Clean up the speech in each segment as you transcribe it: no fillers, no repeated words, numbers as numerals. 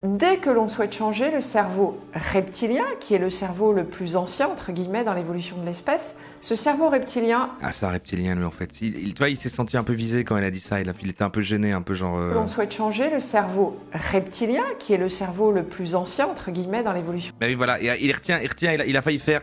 Dès que l'on souhaite changer, le cerveau reptilien, qui est le cerveau le plus ancien, entre guillemets, dans l'évolution de l'espèce, ce cerveau reptilien... Ah, c'est un reptilien, lui, en fait. Tu vois, il s'est senti un peu visé quand elle a dit ça. Il était un peu gêné, un peu genre... L'on souhaite changer, le cerveau reptilien, qui est le cerveau le plus ancien, entre guillemets, dans l'évolution... Bah oui, voilà, et il retient, il a failli faire...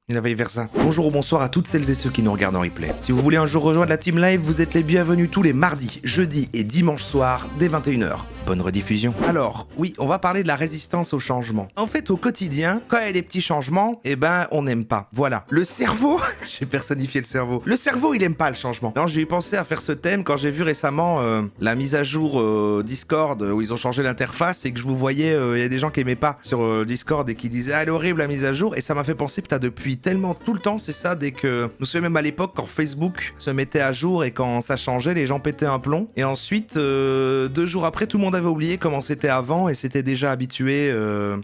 Il avait vers ça. Bonjour ou bonsoir à toutes celles et ceux qui nous regardent en replay. Si vous voulez un jour rejoindre la team live, vous êtes les bienvenus tous les mardis, jeudis et dimanches soirs dès 21h. Bonne rediffusion. Alors, oui, on va parler de la résistance au changement. En fait, au quotidien, quand il y a des petits changements, eh ben, on n'aime pas. Voilà. Le cerveau, j'ai personnifié le cerveau. Le cerveau, il aime pas le changement. Non, j'ai eu pensé à faire ce thème quand j'ai vu récemment la mise à jour Discord où ils ont changé l'interface et que je vous voyais, il y a des gens qui aimaient pas sur Discord et qui disaient ah, elle est horrible la mise à jour, et ça m'a fait penser, putain, depuis tellement tout le temps, c'est ça, dès que... Nous savons même à l'époque quand Facebook se mettait à jour et quand ça changeait, les gens pétaient un plomb. Et ensuite, 2 jours après, tout le monde avait oublié comment c'était avant et s'était déjà habitué.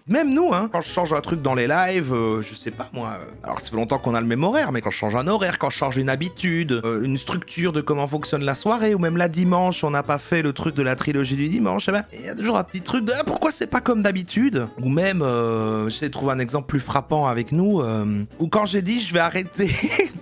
Même nous, hein, quand je change un truc dans les lives, je sais pas moi. Alors ça fait longtemps qu'on a le même horaire, mais quand je change un horaire, quand je change une habitude, une structure de comment fonctionne la soirée, ou même la dimanche, on n'a pas fait le truc de la trilogie du dimanche, eh ben, il y a toujours un petit truc de ah, pourquoi c'est pas comme d'habitude. Ou même, j'essaie de trouver un exemple plus frappant avec nous, ou quand j'ai dit je vais arrêter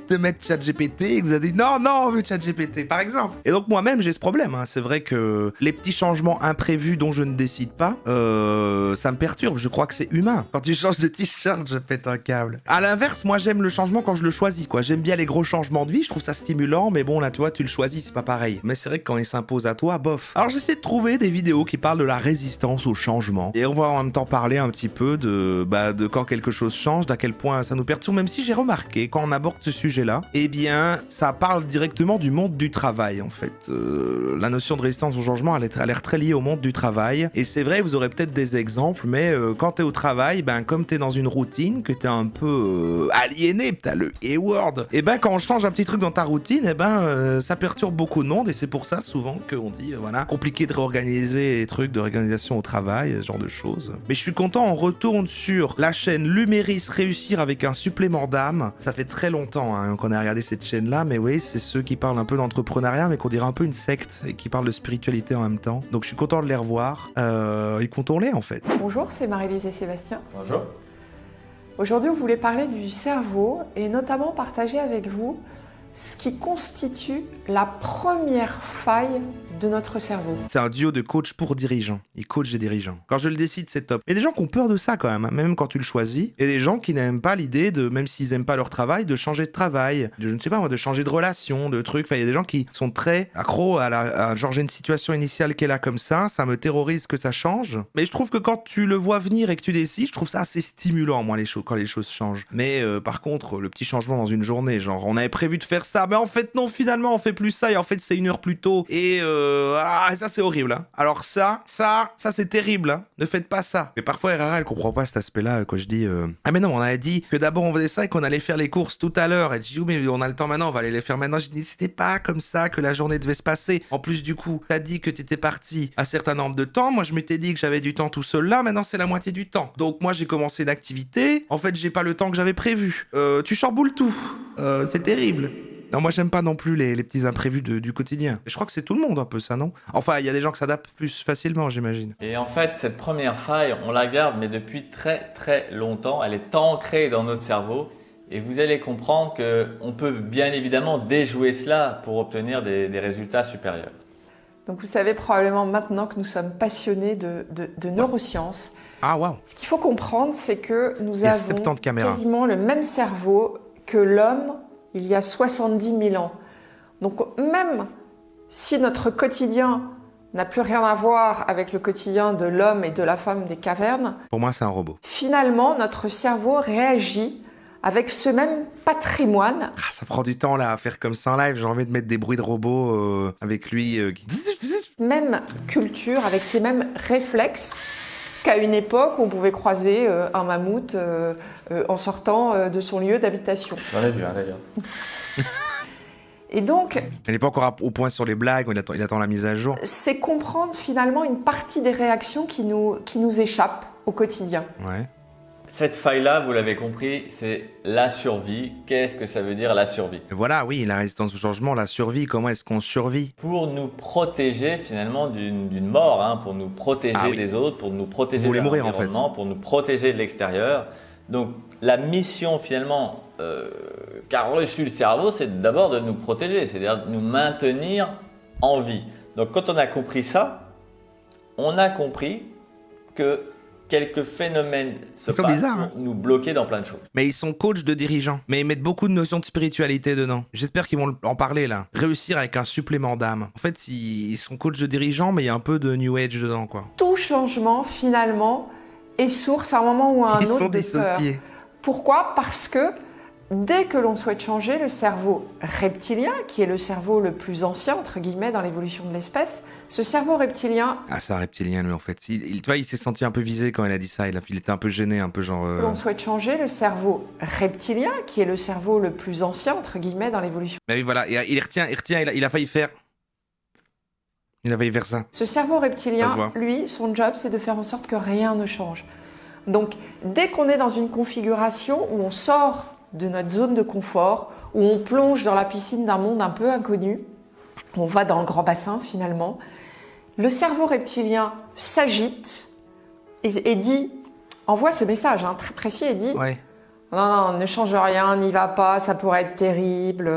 de mettre ChatGPT et que vous avez dit non, on veut ChatGPT par exemple. Et donc moi-même j'ai ce problème, hein. C'est vrai que les petits changements imprévus dont je ne décide pas, ça me perturbe, je crois que c'est humain. Quand tu changes de t-shirt, je pète un câble. À l'inverse, moi j'aime le changement quand je le choisis, quoi. J'aime bien les gros changements de vie, je trouve ça stimulant, mais bon là tu vois, tu le choisis, c'est pas pareil. Mais c'est vrai que quand il s'impose à toi, bof. Alors j'essaie de trouver des vidéos qui parlent de la résistance au changement. Et on va en même temps parler un petit peu de quand quelque chose change, d'à quel point ça nous perturbe, même si j'ai remarqué, quand on aborde ce sujet-là, eh bien, ça parle directement du monde du travail, en fait. La notion de résistance au changement, elle a l'air très liée au monde du travail. Et c'est vrai, vous aurez peut-être des exemples, mais quand t'es au travail, ben, comme t'es dans une routine, que t'es un peu aliéné, t'as le E-word, et ben, quand on change un petit truc dans ta routine, eh ben, ça perturbe beaucoup de monde, et c'est pour ça, souvent, qu'on dit, voilà, compliqué de réorganiser les trucs de réorganisation au travail, ce genre de choses. Mais je suis content, on retourne sur la chaîne Luméris Réussir avec un supplément d'âme. Ça fait très longtemps hein, qu'on a regardé cette chaîne-là, mais oui, c'est ceux qui parlent un peu d'entrepreneuriat, mais qu'on dirait un peu une secte, et qui parlent de spiritualité en même temps. Donc je suis content de les revoir. Écoutons-les en fait. Bonjour, c'est Marie-Lise et Sébastien. Bonjour. Aujourd'hui, on voulait parler du cerveau et notamment partager avec vous ce qui constitue la première faille de notre cerveau. C'est un duo de coach pour dirigeants. Ils coachent des dirigeants. Quand je le décide, c'est top. Il y a des gens qui ont peur de ça quand même, hein, même quand tu le choisis. Il y a des gens qui n'aiment pas l'idée de, même s'ils n'aiment pas leur travail, de changer de travail, de, je ne sais pas moi, de changer de relation, de trucs. Enfin, il y a des gens qui sont très accros genre j'ai une situation initiale qui est là comme ça me terrorise que ça change. Mais je trouve que quand tu le vois venir et que tu décides, je trouve ça assez stimulant, moi, quand les choses changent. Mais par contre, le petit changement dans une journée, genre on avait prévu de faire ça, mais en fait non, finalement on fait plus ça et en fait c'est 1 heure plus tôt et ça c'est horrible hein. Alors ça c'est terrible hein. Ne faites pas ça. Mais parfois RRA elle comprend pas cet aspect là quand je dis ah mais non, on avait dit que d'abord on faisait ça et qu'on allait faire les courses tout à l'heure, et je dis mais on a le temps maintenant, on va aller les faire maintenant. Je dis c'était pas comme ça que la journée devait se passer. En plus du coup t'as dit que t'étais parti à un certain nombre de temps, moi je m'étais dit que j'avais du temps tout seul là, maintenant c'est la moitié du temps, donc moi j'ai commencé une activité, en fait j'ai pas le temps que j'avais prévu, tu chamboules tout, c'est terrible. Non, moi j'aime pas non plus les petits imprévus du quotidien. Je crois que c'est tout le monde un peu ça, non? Enfin, il y a des gens qui s'adaptent plus facilement, j'imagine. Et en fait, cette première faille, on la garde, mais depuis très très longtemps. Elle est ancrée dans notre cerveau. Et vous allez comprendre qu'on peut bien évidemment déjouer cela pour obtenir des résultats supérieurs. Donc vous savez probablement maintenant que nous sommes passionnés de neurosciences. Ah waouh! Ce qu'il faut comprendre, c'est que nous avons 70 caméras. Quasiment le même cerveau que l'homme il y a 70 000 ans. Donc même si notre quotidien n'a plus rien à voir avec le quotidien de l'homme et de la femme des cavernes, pour moi c'est un robot. Finalement, notre cerveau réagit avec ce même patrimoine. Ah, ça prend du temps là à faire comme ça en live, j'ai envie de mettre des bruits de robots avec lui. Même culture, avec ces mêmes réflexes qu'à une époque où on pouvait croiser un mammouth en sortant de son lieu d'habitation. J'en ai vu un d'ailleurs. Et donc... Elle n'est pas encore au point sur les blagues, il attend la mise à jour. C'est comprendre finalement une partie des réactions qui nous échappent au quotidien. Ouais. Cette faille-là, vous l'avez compris, c'est la survie. Qu'est-ce que ça veut dire la survie? Voilà, oui, la résistance au changement, la survie, comment est-ce qu'on survit? Pour nous protéger finalement d'une mort, hein, pour nous protéger oui. des autres, pour nous protéger Vous voulez de mourir, en fait. l'environnement, pour nous protéger de l'extérieur. Donc la mission finalement qu'a reçu le cerveau, c'est d'abord de nous protéger, c'est-à-dire de nous maintenir en vie. Donc quand on a compris ça, on a compris que quelques phénomènes se sont passent bizarres, hein. pour nous bloquer dans plein de choses. Mais ils sont coachs de dirigeants, mais ils mettent beaucoup de notions de spiritualité dedans. J'espère qu'ils vont en parler là. Réussir avec un supplément d'âme. En fait, ils sont coachs de dirigeants, mais il y a un peu de New Age dedans, quoi. Tout changement, finalement, est source à un moment ou à un Ils autre sont de peur. dissociés. Pourquoi? Parce que dès que l'on souhaite changer, le cerveau reptilien, qui est le cerveau le plus ancien, entre guillemets, dans l'évolution de l'espèce, ce cerveau reptilien, Ah, c'est un reptilien, lui, en fait. Tu vois, il s'est senti un peu visé quand elle a dit ça. Il était un peu gêné, un peu genre... l'on souhaite changer, le cerveau reptilien, qui est le cerveau le plus ancien, entre guillemets, dans l'évolution. Mais oui, voilà. Et il retient, il a failli faire... Il a failli faire ça. Ce cerveau Ça se reptilien, voit. lui, son job, c'est de faire en sorte que rien ne change. Donc, dès qu'on est dans une configuration où on sort de notre zone de confort, où on plonge dans la piscine d'un monde un peu inconnu, où on va dans le grand bassin finalement, le cerveau reptilien s'agite et dit, envoie ce message très précis et dit Ouais. non, non, ne change rien, n'y va pas, ça pourrait être terrible,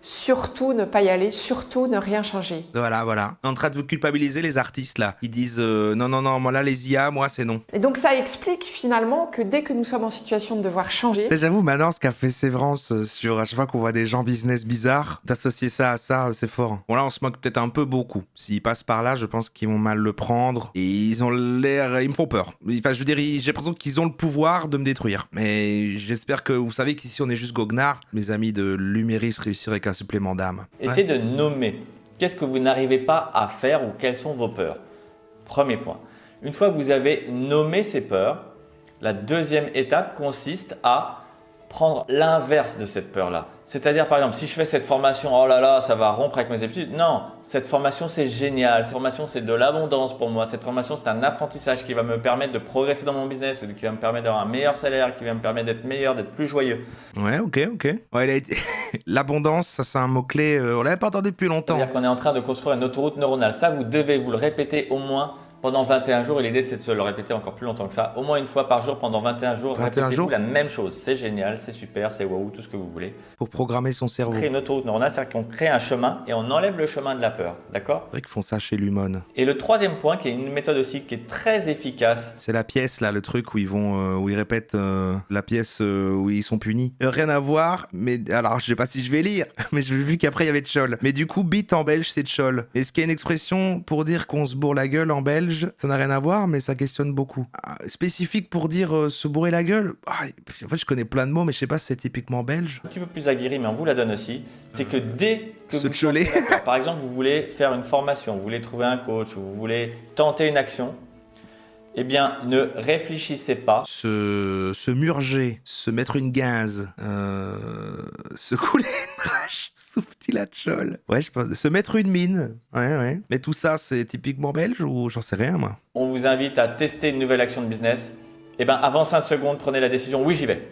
surtout ne pas y aller, surtout ne rien changer. Voilà, voilà. En train de vous culpabiliser, les artistes, là. Ils disent non, non, non, moi là, les IA, moi, c'est non. Et donc ça explique finalement que dès que nous sommes en situation de devoir changer, J'avoue, maintenant, ce qu'a fait Sévrance sur à chaque fois qu'on voit des gens business bizarres, d'associer ça à ça, c'est fort. Bon, là, on se moque peut-être un peu beaucoup. S'ils passent par là, je pense qu'ils vont mal le prendre. Et ils ont l'air. Ils me font peur. Enfin, je veux dire, j'ai l'impression qu'ils ont le pouvoir de me détruire. Mais j'espère que vous savez qu'ici, on est juste goguenard. Mes amis de Luméris réussiraient avec un supplément d'âme. Essayez de nommer qu'est-ce que vous n'arrivez pas à faire ou quelles sont vos peurs. Premier point. Une fois que vous avez nommé ces peurs, la deuxième étape consiste à prendre l'inverse de cette peur-là. C'est-à-dire, par exemple, si je fais cette formation, oh là là, ça va rompre avec mes habitudes. Non, cette formation, c'est génial. Cette formation, c'est de l'abondance pour moi. Cette formation, c'est un apprentissage qui va me permettre de progresser dans mon business, ou qui va me permettre d'avoir un meilleur salaire, qui va me permettre d'être meilleur, d'être plus joyeux. Ouais, ok. Ouais, il a été... L'abondance, ça, c'est un mot-clé. On l'avait pas entendu depuis longtemps. C'est-à-dire qu'on est en train de construire une autoroute neuronale. Ça, vous devez vous le répéter au moins pendant 21 jours. Et l'idée, c'est de se le répéter encore plus longtemps que ça. Au moins une fois par jour pendant 21 jours. 21 Répétez-vous jours la même chose. C'est génial, c'est super, c'est waouh, tout ce que vous voulez. Pour programmer son cerveau. On crée une autoroute neuronale, c'est-à-dire qu'on crée un chemin et on enlève le chemin de la peur. D'accord? C'est vrai qu'ils font ça chez Lumon. Et le troisième point, qui est une méthode aussi qui est très efficace, C'est la pièce là, le truc où ils vont, où ils répètent la pièce où ils sont punis. Rien à voir, mais alors je sais pas si je vais lire, mais j'ai vu qu'après il y avait Tchol. Mais du coup, bite en belge c'est Tchol. Est-ce qu'il y a une expression pour dire qu'on se bourre la gueule en belge? Ça n'a rien à voir, mais ça questionne beaucoup. Spécifique pour dire se bourrer la gueule? En fait, je connais plein de mots, mais je sais pas si c'est typiquement belge. un petit peu plus aguerri, mais on vous la donne aussi, c'est que dès que Se vous tcholer. sentez la peur, par exemple, vous voulez faire une formation, vous voulez trouver un coach, ou vous voulez tenter une action, eh bien, ne réfléchissez pas. Se murger, se mettre une gaze, se couler une drache, souffle-t-il à Tchol. Ouais, je pense. Se mettre une mine. Ouais. Mais tout ça, c'est typiquement belge ou j'en sais rien, moi. On vous invite à tester une nouvelle action de business. Eh bien, avant 5 secondes, prenez la décision, oui, j'y vais.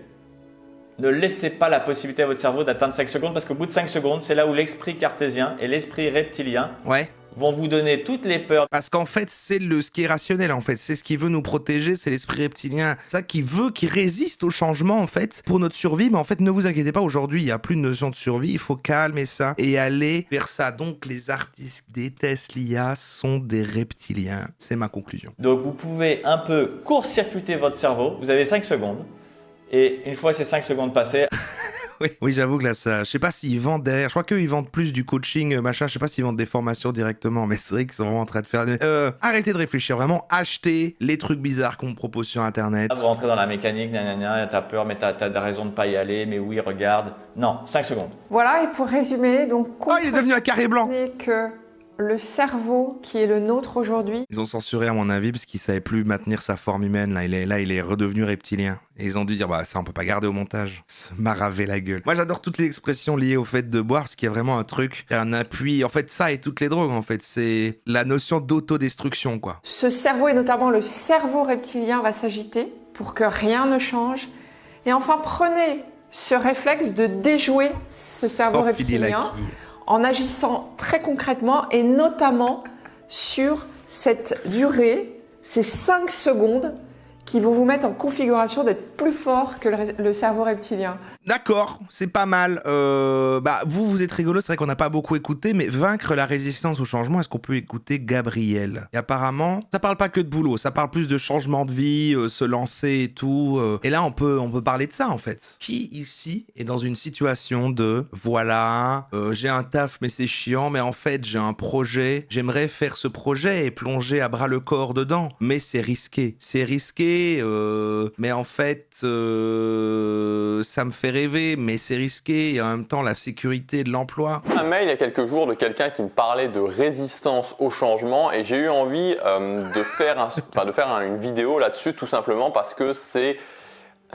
Ne laissez pas la possibilité à votre cerveau d'atteindre 5 secondes parce qu'au bout de 5 secondes, c'est là où l'esprit cartésien et l'esprit reptilien Ouais. vont vous donner toutes les peurs. Parce qu'en fait, c'est ce qui est rationnel, en fait. C'est ce qui veut nous protéger, c'est l'esprit reptilien. Ça qui veut, qui résiste au changement, en fait, pour notre survie. Mais en fait, ne vous inquiétez pas, aujourd'hui, il n'y a plus de notion de survie. Il faut calmer ça et aller vers ça. Donc, les artistes qui détestent l'IA sont des reptiliens. C'est ma conclusion. Donc, vous pouvez un peu court-circuiter votre cerveau. Vous avez 5 secondes. Et une fois ces 5 secondes passées, Oui, j'avoue que là, ça... Je sais pas s'ils vendent derrière. Je crois qu'eux, ils vendent plus du coaching, machin. Je sais pas s'ils vendent des formations directement. Mais c'est vrai qu'ils sont vraiment en train de faire... Arrêtez de réfléchir. Vraiment, achetez les trucs bizarres qu'on me propose sur Internet. vous rentrez dans la mécanique, t'as peur, mais t'as des raisons de pas y aller, mais oui, regarde. Non, 5 secondes. voilà, et pour résumer, donc Oh, il est devenu un carré blanc. comprenez que le cerveau qui est le nôtre aujourd'hui, Ils ont censuré à mon avis parce qu'ils savaient plus maintenir sa forme humaine. Là, il est redevenu reptilien. Et ils ont dû dire, bah ça on peut pas garder au montage. Se maraver la gueule. Moi j'adore toutes les expressions liées au fait de boire parce qu'il y a vraiment un truc, un appui. En fait ça et toutes les drogues en fait, c'est la notion d'autodestruction quoi. ce cerveau et notamment le cerveau reptilien va s'agiter pour que rien ne change. Et enfin, prenez ce réflexe de déjouer ce cerveau Sans filer la reptilien quille. en agissant très concrètement et notamment sur cette durée, ces 5 secondes qui vont vous mettre en configuration d'être plus fort que le cerveau reptilien. D'accord, c'est pas mal. Vous êtes rigolo, c'est vrai qu'on n'a pas beaucoup écouté, mais vaincre la résistance au changement, est-ce qu'on peut écouter Gabriel? Et apparemment, ça parle pas que de boulot, ça parle plus de changement de vie, se lancer et tout. Et là, on peut parler de ça en fait. Qui ici est dans une situation de voilà, j'ai un taf mais c'est chiant, mais en fait j'ai un projet, j'aimerais faire ce projet et plonger à bras le corps dedans, mais c'est risqué. C'est risqué, mais en fait, ça me fait rêver, mais c'est risqué, et en même temps la sécurité de l'emploi. Un mail il y a quelques jours de quelqu'un qui me parlait de résistance au changement et j'ai eu envie de faire une vidéo là-dessus tout simplement parce que c'est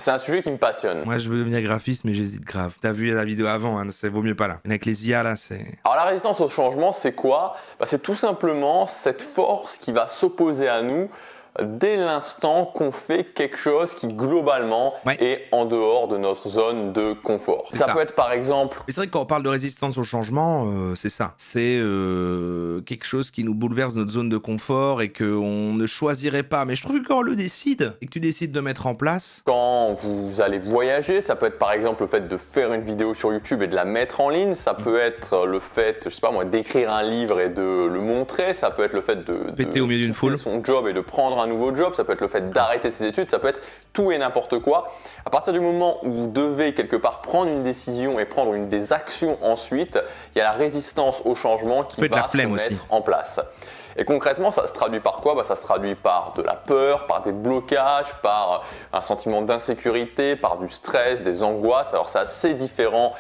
un sujet qui me passionne. Moi je veux devenir graphiste, mais j'hésite grave. T'as vu la vidéo avant, hein, ça vaut mieux pas là. Avec les IA là, c'est... Alors la résistance au changement, c'est quoi? C'est tout simplement cette force qui va s'opposer à nous dès l'instant qu'on fait quelque chose qui globalement est en dehors de notre zone de confort. Ça peut être par exemple... Mais c'est vrai que quand on parle de résistance au changement, c'est ça. C'est quelque chose qui nous bouleverse notre zone de confort et qu'on ne choisirait pas. Mais je trouve que quand on le décide et que tu décides de mettre en place... Quand vous allez voyager, ça peut être par exemple le fait de faire une vidéo sur YouTube et de la mettre en ligne. Ça peut être le fait, je sais pas moi, d'écrire un livre et de le montrer. Ça peut être le fait de péter au milieu d'une foule. Son job et de prendre un nouveau job, ça peut être le fait d'arrêter ses études, ça peut être tout et n'importe quoi. À partir du moment où vous devez quelque part prendre une décision et prendre des actions ensuite, il y a la résistance au changement qui va se mettre en place. Et concrètement, ça se traduit par quoi? Ça se traduit par de la peur, par des blocages, par un sentiment d'insécurité, par du stress, des angoisses. Alors c'est assez différent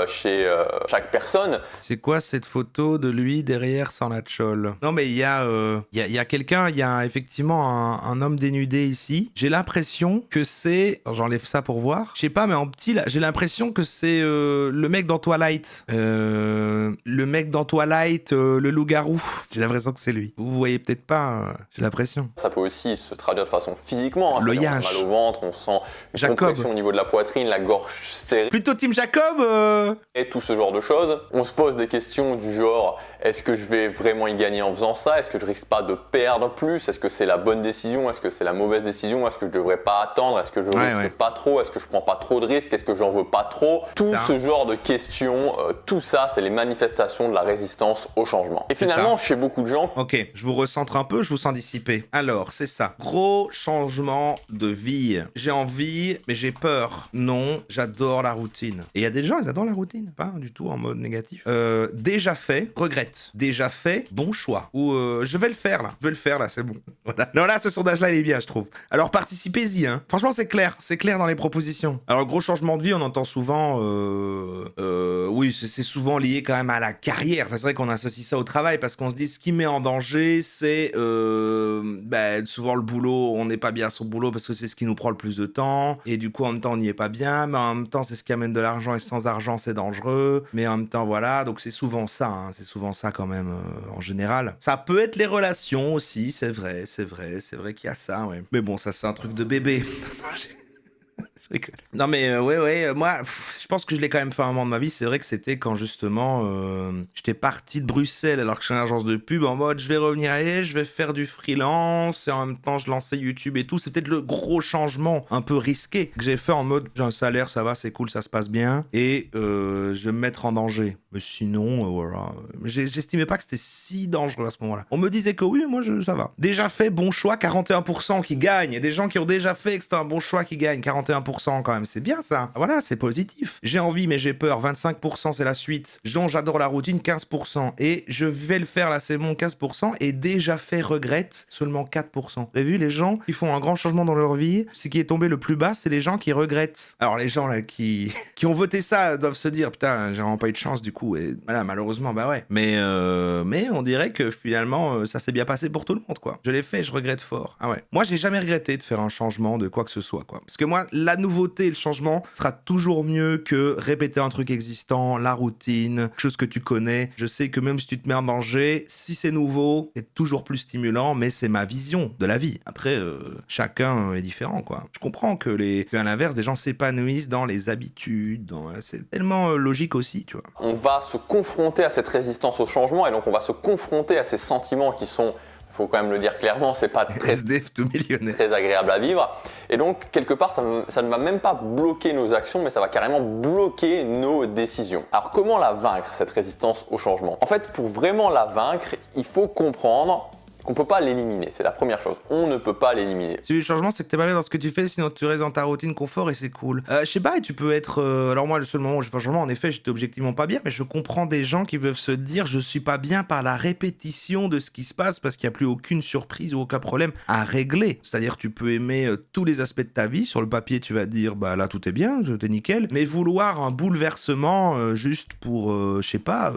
chez chaque personne. C'est quoi cette photo de lui derrière sans la tchole? Non mais il y a quelqu'un, il y a effectivement un homme dénudé ici. J'ai l'impression que c'est... J'enlève ça pour voir. Je sais pas, mais en petit là, j'ai l'impression que c'est le mec dans Twilight. Le mec dans Twilight, le loup-garou. J'ai l'impression que c'est lui. Vous voyez peut-être pas, j'ai l'impression. Ça peut aussi se traduire de façon physiquement. Le on a mal au ventre, on sent une compression au niveau de la poitrine, la gorge serrée. Plutôt Team Jacob Et tout ce genre de choses. On se pose des questions du genre, est-ce que je vais vraiment y gagner en faisant ça? Est-ce que je risque pas de perdre plus? Est-ce que c'est la bonne décision? Est-ce que c'est la mauvaise décision? Est-ce que je devrais pas attendre? Est-ce que je risque pas trop? Est-ce que je prends pas trop de risques? Est-ce que j'en veux pas trop? Tout ce genre de questions, tout ça, c'est les manifestations de la résistance au changement. Et finalement, chez beaucoup de gens... Ok, je vous recentre un peu, je vous sens dissipé. Alors, c'est ça. Gros changement de vie. J'ai envie, mais j'ai peur. Non, j'adore la routine. Et il y a des gens, ils adorent la routine. Pas du tout en mode négatif. Déjà fait, regrette. Déjà fait, bon choix. Ou je vais le faire là. Je vais le faire là, c'est bon. Voilà. Non, là, ce sondage-là, il est bien, je trouve. Alors, participez-y, hein. Franchement, c'est clair. C'est clair dans les propositions. Alors, gros changement de vie, on entend souvent... oui, c'est souvent lié quand même à la carrière. Enfin, c'est vrai qu'on associe ça au travail parce qu'on se dit ce qui met en danger, c'est souvent le boulot, on n'est pas bien à son boulot parce que c'est ce qui nous prend le plus de temps, et du coup en même temps on n'y est pas bien, mais en même temps c'est ce qui amène de l'argent, et sans argent c'est dangereux, mais en même temps voilà, donc c'est souvent ça, hein, c'est souvent ça quand même en général. Ça peut être les relations aussi, c'est vrai qu'il y a ça, ouais. Mais bon, ça c'est un truc de bébé. Non mais moi je pense que je l'ai quand même fait à un moment de ma vie. C'est vrai que c'était quand justement j'étais parti de Bruxelles alors que je suis une agence de pub en mode je vais revenir et je vais faire du freelance, et en même temps je lançais YouTube et tout. C'était le gros changement un peu risqué que j'ai fait en mode j'ai un salaire, ça va, c'est cool, ça se passe bien, et je vais me mettre en danger. Mais sinon voilà, j'estimais pas que c'était si dangereux à ce moment-là. On me disait que oui, moi ça va. Déjà fait, bon choix, 41% qui gagnent. Et des gens qui ont déjà fait que c'était un bon choix qui gagnent 41% quand même, c'est bien ça. Voilà, c'est positif. J'ai envie mais j'ai peur, 25% c'est la suite. Donc j'adore la routine, 15%. Et je vais le faire là, c'est bon, 15%. Et déjà fait, regrette, seulement 4%. Vous avez vu, les gens qui font un grand changement dans leur vie, ce qui est tombé le plus bas, c'est les gens qui regrettent. Alors les gens là qui ont voté ça doivent se dire putain, j'ai vraiment pas eu de chance du coup. Et voilà, malheureusement, bah ouais. Mais on dirait que finalement, ça s'est bien passé pour tout le monde, quoi. Je l'ai fait, je regrette fort. Ah ouais. Moi, j'ai jamais regretté de faire un changement de quoi que ce soit, quoi. Parce que moi, nouveauté et le changement sera toujours mieux que répéter un truc existant, la routine, quelque chose que tu connais. Je sais que même si tu te mets en danger, si c'est nouveau, c'est toujours plus stimulant, mais c'est ma vision de la vie. Après, chacun est différent, quoi. Je comprends qu'à l'inverse, des gens s'épanouissent dans les habitudes, c'est tellement logique aussi, tu vois. On va se confronter à cette résistance au changement et donc on va se confronter à ces sentiments qui sont, il faut quand même le dire clairement, c'est pas très, SDF tout millionnaire. très agréable à vivre. Et donc, quelque part, ça ne va même pas bloquer nos actions, mais ça va carrément bloquer nos décisions. Alors, comment la vaincre, cette résistance au changement? En fait, pour vraiment la vaincre, il faut comprendre qu'on ne peut pas l'éliminer. C'est la première chose. On ne peut pas l'éliminer. Si le changement, c'est que t'es pas bien dans ce que tu fais, sinon tu restes dans ta routine confort et c'est cool. Je sais pas, et tu peux être... alors moi, le seul moment où je fais un changement, en effet, j'étais objectivement pas bien, mais je comprends des gens qui peuvent se dire je suis pas bien par la répétition de ce qui se passe parce qu'il n'y a plus aucune surprise ou aucun problème à régler. C'est-à-dire tu peux aimer tous les aspects de ta vie. Sur le papier, tu vas dire bah là, tout est bien, tout est nickel. Mais vouloir un bouleversement juste pour, je sais pas,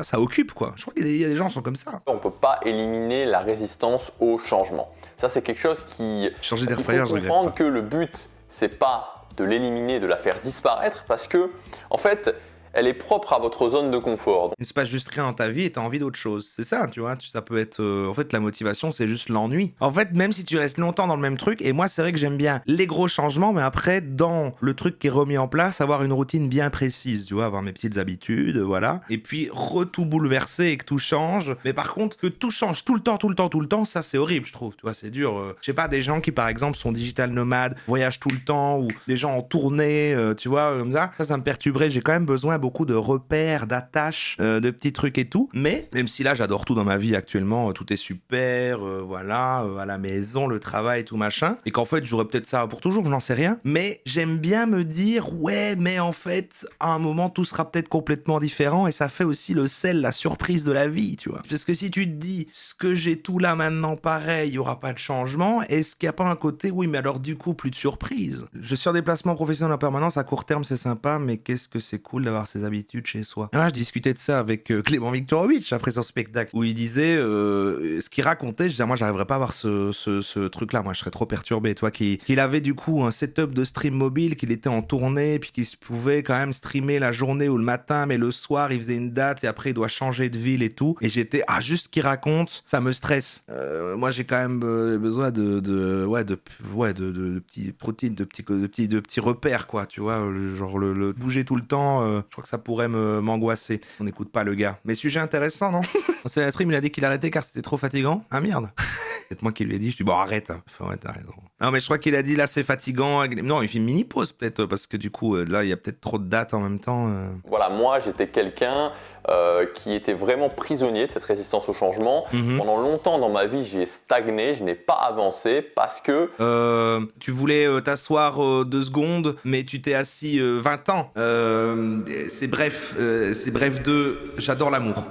ça occupe quoi. Je crois qu'il y a des gens qui sont comme ça. On ne peut pas éliminer la résistance au changement. Ça, c'est quelque chose qui... Changer d'air Il fryer, faut je regrette comprendre pas. que le but, c'est pas de l'éliminer, de la faire disparaître, parce que, en fait, elle est propre à votre zone de confort. Il ne se passe juste rien dans ta vie et tu as envie d'autre chose. C'est ça, tu vois. Ça peut être... en fait, la motivation, c'est juste l'ennui. En fait, même si tu restes longtemps dans le même truc, et moi, c'est vrai que j'aime bien les gros changements, mais après, dans le truc qui est remis en place, avoir une routine bien précise, tu vois, avoir mes petites habitudes, voilà. Et puis, tout bouleverser et que tout change. Mais par contre, que tout change tout le temps, ça, c'est horrible, je trouve. Tu vois, c'est dur. Je sais pas, des gens qui, par exemple, sont digital nomades, voyagent tout le temps, ou des gens en tournée, tu vois, comme ça. Ça me perturberait. J'ai quand même besoin beaucoup de repères, d'attaches, de petits trucs et tout. Mais même si là, j'adore tout dans ma vie actuellement, tout est super, voilà, à la maison, le travail, tout machin. Et qu'en fait, j'aurais peut-être ça pour toujours, je n'en sais rien. Mais j'aime bien me dire, ouais, mais en fait, à un moment, tout sera peut-être complètement différent. Et ça fait aussi le sel, la surprise de la vie, tu vois. Parce que si tu te dis, ce que j'ai tout là maintenant, pareil, il n'y aura pas de changement, est-ce qu'il n'y a pas un côté, oui, mais alors du coup, plus de surprise. Je suis en déplacement professionnel en permanence, à court terme, c'est sympa, mais qu'est-ce que c'est cool d'avoir ses habitudes chez soi. Alors là, je discutais de ça avec Clément Viktorovitch après son spectacle, où il disait, ce qu'il racontait, je disais, moi, j'arriverais pas à avoir ce truc-là, moi, je serais trop perturbé, toi, qu'il avait du coup un setup de stream mobile, qu'il était en tournée, puis qu'il pouvait quand même streamer la journée ou le matin, mais le soir, il faisait une date, et après, il doit changer de ville et tout, et j'étais, juste ce qu'il raconte, ça me stresse. Moi, j'ai quand même besoin de petites protéines, de petits repères, quoi, tu vois, genre le bouger tout le temps, je crois que ça pourrait m'angoisser. On n'écoute pas le gars. Mais sujet intéressant, non? C'est la stream, il a dit qu'il arrêtait car c'était trop fatigant. Ah merde. C'est moi qui lui ai dit, je dis bon arrête. Enfin, ouais, t'as raison. Non mais je crois qu'il a dit là c'est fatigant. Non, il fait une mini pause peut-être parce que du coup là il y a peut-être trop de dates en même temps. Voilà, moi j'étais quelqu'un qui était vraiment prisonnier de cette résistance au changement. Pendant longtemps dans ma vie j'ai stagné, je n'ai pas avancé parce que... tu voulais t'asseoir 2 secondes mais tu t'es assis 20 ans. C'est bref de j'adore l'amour.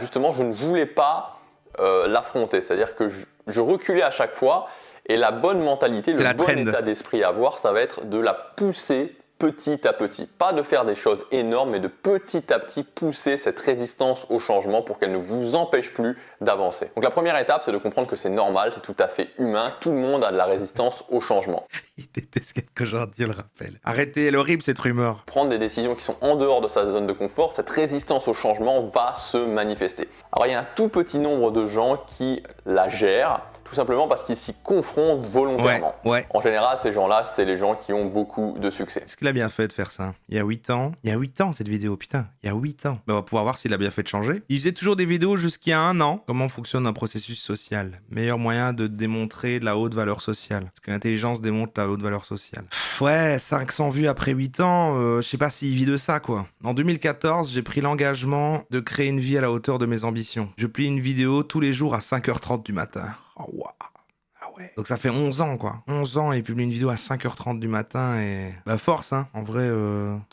Justement je ne voulais pas l'affronter, c'est-à-dire que je reculais à chaque fois et la bonne mentalité, le bon état d'esprit à avoir, ça va être de la pousser petit à petit. Pas de faire des choses énormes, mais de petit à petit pousser cette résistance au changement pour qu'elle ne vous empêche plus d'avancer. Donc la première étape, c'est de comprendre que c'est normal, c'est tout à fait humain, tout le monde a de la résistance au changement. Il déteste que Jordi le rappelle. Arrêtez, elle est horrible cette rumeur. Prendre des décisions qui sont en dehors de sa zone de confort, cette résistance au changement va se manifester. Alors il y a un tout petit nombre de gens qui la gèrent, tout simplement parce qu'ils s'y confrontent volontairement. Ouais. En général, ces gens-là, c'est les gens qui ont beaucoup de succès. Est-ce qu'il a bien fait de faire ça? Il y a 8 ans. Il y a 8 ans cette vidéo, putain. Il y a 8 ans. On va pouvoir voir s'il a bien fait de changer. Il faisait toujours des vidéos jusqu'il y a 1 an. Comment fonctionne un processus social? Meilleur moyen de démontrer la haute valeur sociale. Parce que l'intelligence démontre la haute valeur sociale. Ouais, 500 vues après 8 ans, je sais pas s'il vit de ça, quoi. En 2014, j'ai pris l'engagement de créer une vie à la hauteur de mes ambitions. Je plie une vidéo tous les jours à 5h30 du matin. Oh, waouh. Ah ouais. Donc ça fait 11 ans, quoi. 11 ans et il publie une vidéo à 5h30 du matin et... force, hein. En vrai,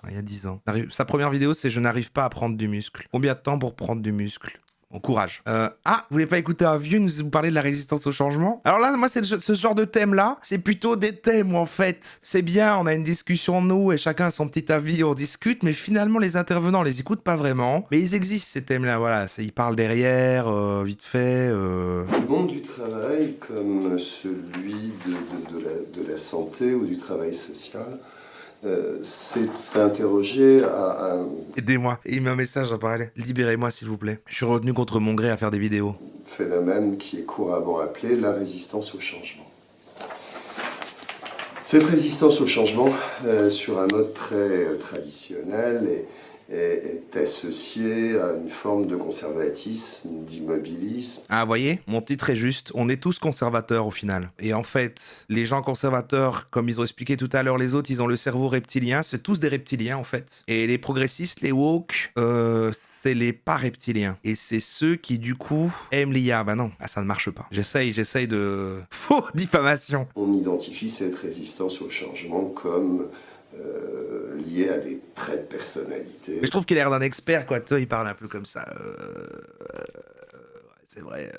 il y a 10 ans. Sa première vidéo, c'est « Je n'arrive pas à prendre du muscle ». Combien de temps pour prendre du muscle? Bon courage. Ah, vous voulez pas écouter un vieux nous parler de la résistance au changement? Alors là, moi, c'est ce genre de thème-là, c'est plutôt des thèmes où, en fait, c'est bien, on a une discussion, nous, et chacun a son petit avis, on discute, mais finalement, les intervenants, on les écoute pas vraiment. Mais ils existent, ces thèmes-là, voilà. Ils parlent derrière, vite fait. Le monde du travail, comme celui de la santé ou du travail social, s'est interrogé à un Aidez-moi. Et il met un message à parler. Libérez-moi, s'il vous plaît. Je suis retenu contre mon gré à faire des vidéos. phénomène qui est couramment appelé la résistance au changement. Cette résistance au changement, sur un mode très traditionnel, est associée à une forme de conservatisme, d'immobilisme. Ah, vous voyez, mon titre est juste. On est tous conservateurs au final. Et en fait, les gens conservateurs, comme ils ont expliqué tout à l'heure, les autres, ils ont le cerveau reptilien. C'est tous des reptiliens en fait. Et les progressistes, les woke, c'est les pas reptiliens. Et c'est ceux qui du coup aiment l'IA. Bah non, ah, ça ne marche pas. J'essaye de... Faux diffamation. On identifie cette résistance au changement comme liée à des traits de personnalité. Mais je trouve qu'il a l'air d'un expert, quoi. Tu vois, il parle un peu comme ça. C'est vrai.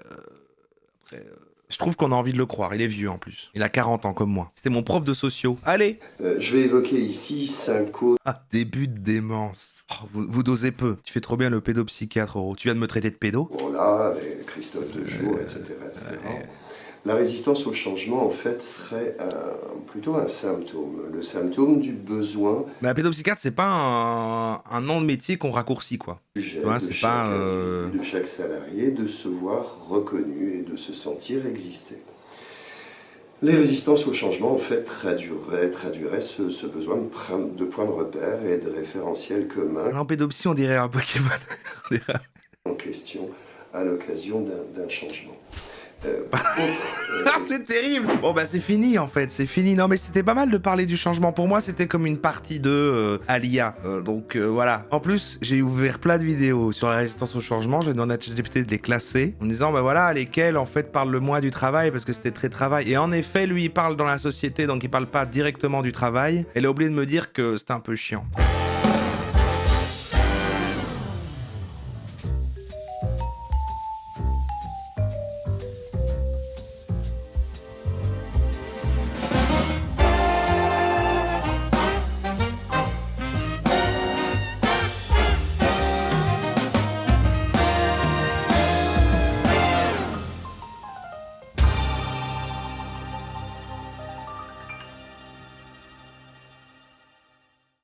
Après, je trouve qu'on a envie de le croire. Il est vieux en plus. Il a 40 ans comme moi. C'était mon prof de socio. Allez. Je vais évoquer ici 5 causes. Ah, début de démence. Oh, vous dosez peu. Tu fais trop bien le pédopsychiatre, Oro. Tu viens de me traiter de pédo? Bon là, avec Christophe Dejour, etc. La résistance au changement, en fait, serait plutôt un symptôme. Le symptôme du besoin. Mais un pédopsychiatre, c'est pas un nom de métier qu'on raccourcit, quoi. Sujet Ouais, de c'est chaque pas, individu, de chaque salarié, de se voir reconnu et de se sentir exister. Les résistances au changement, en fait, traduiraient ce besoin de points de repère et de référentiels communs En pédopsie, on dirait un Pokémon. en question à l'occasion d'un changement. C'est terrible. Bon bah c'est fini en fait, c'est fini. Non mais c'était pas mal de parler du changement. Pour moi c'était comme une partie de à l'IA. Donc voilà. En plus j'ai ouvert plein de vidéos sur la résistance au changement. J'ai demandé à ChatGPT de les classer en me disant bah voilà lesquelles en fait parlent le moins du travail parce que c'était très travail. Et en effet lui il parle dans la société donc il parle pas directement du travail. Elle a oublié de me dire que c'était un peu chiant.